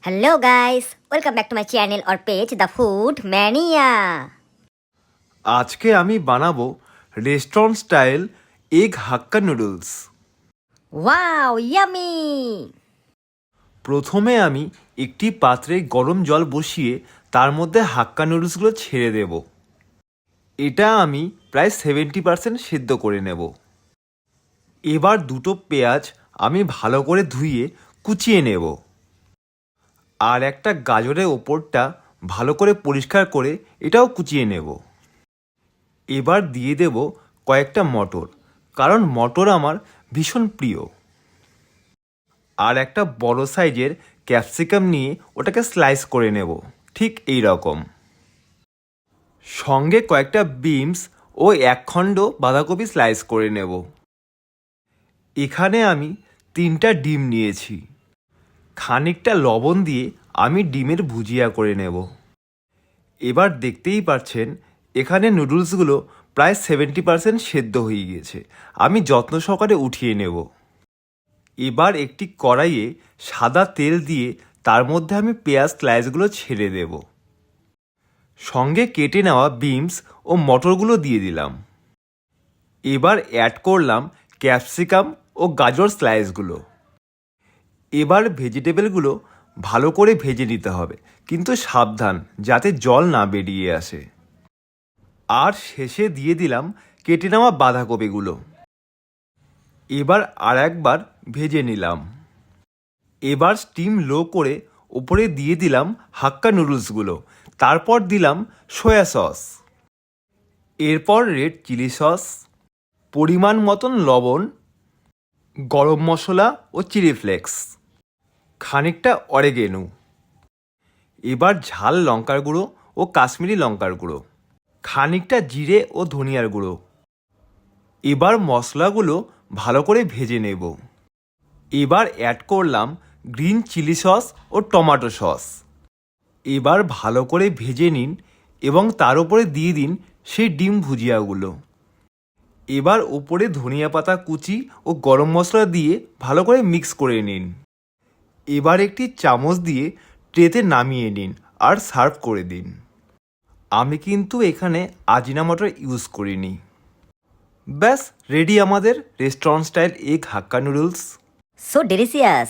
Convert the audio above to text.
Hello guys, welcome back to my channel or page The Food Mania. আজকে আমি বানাবো restaurant style egg হাক্কা noodles. Wow, yummy! প্রথমে আমি একটি পাত্রে গরম জল বসিয়ে তার মধ্যে হাক্কা নুডলসগুলো ছেড়ে দেব। এটা আমি প্রায় 70% সিদ্ধ করে নেব। এবার দুটো পেঁয়াজ আমি ভালো করে ধুয়ে কুচিয়ে নেব। আর একটা গাজরের ওপরটা ভালো করে পরিষ্কার করে এটাও কুচিয়ে নেব। এবার দিয়ে দেব কয়েকটা মটর, কারণ মটর আমার ভীষণ প্রিয়। আর একটা বড় সাইজের ক্যাপসিকাম নিয়ে ওটাকে স্লাইস করে নেব, ঠিক এই রকম। সঙ্গে কয়েকটা বিনস ও এক খণ্ড বাঁধাকপি স্লাইস করে নেব। এখানে আমি 3টা ডিম নিয়েছি। খানিকটা লবণ দিয়ে আমি ডিমের ভুজিয়া করে নেব। এবার দেখতেই পাচ্ছেন এখানে নুডলসগুলো প্রায় 70% সেদ্ধ হয়ে গিয়েছে। আমি যত্ন সহকারে উঠিয়ে নেব। এবার একটি কড়াইয়ে সাদা তেল দিয়ে তার মধ্যে আমি পেঁয়াজ স্লাইসগুলো ছেড়ে দেব। সঙ্গে কেটে নেওয়া বিনস ও মটরগুলো দিয়ে দিলাম। এবার অ্যাড করলাম ক্যাপসিকাম ও গাজর স্লাইসগুলো। এবার ভেজিটেবলগুলো ভালো করে ভেজে নিতে হবে, কিন্তু সাবধান যাতে জল না বেরিয়ে আসে। আর শেষে দিয়ে দিলাম কেটে নেওয়া বাঁধাকপিগুলো। এবার আর একবার ভেজে নিলাম। এবার স্টিম লো করে ওপরে দিয়ে দিলাম হাক্কা নুডলসগুলো। তারপর দিলাম সয়া সস, এরপর রেড চিলি সস, পরিমাণ মতন লবণ, গরম মশলা ও চিলি ফ্লেক্স, খানিকটা অরেগেনো। এবার ঝাল লঙ্কার গুঁড়ো ও কাশ্মীরি লঙ্কার গুঁড়ো, খানিকটা জিরে ও ধনিয়ার গুঁড়ো। এবার মশলাগুলো ভালো করে ভেজে নেব। এবার অ্যাড করলাম গ্রিন চিলি সস ও টমেটো সস। এবার ভালো করে ভেজে নিন এবং তার উপরে দিয়ে দিন সেই ডিম ভুজিয়াগুলো। এবার উপরে ধনিয়া পাতা কুচি ও গরম মশলা দিয়ে ভালো করে মিক্স করে নিন। এবার একটি চামচ দিয়ে ট্রেতে নামিয়ে নিন আর সার্ভ করে দিন। আমি কিন্তু এখানে আজিনামোটো ইউজ করিনি। ব্যাস রেডি আমাদের রেস্টুরেন্ট স্টাইল এগ হাক্কা নুডলস। So delicious!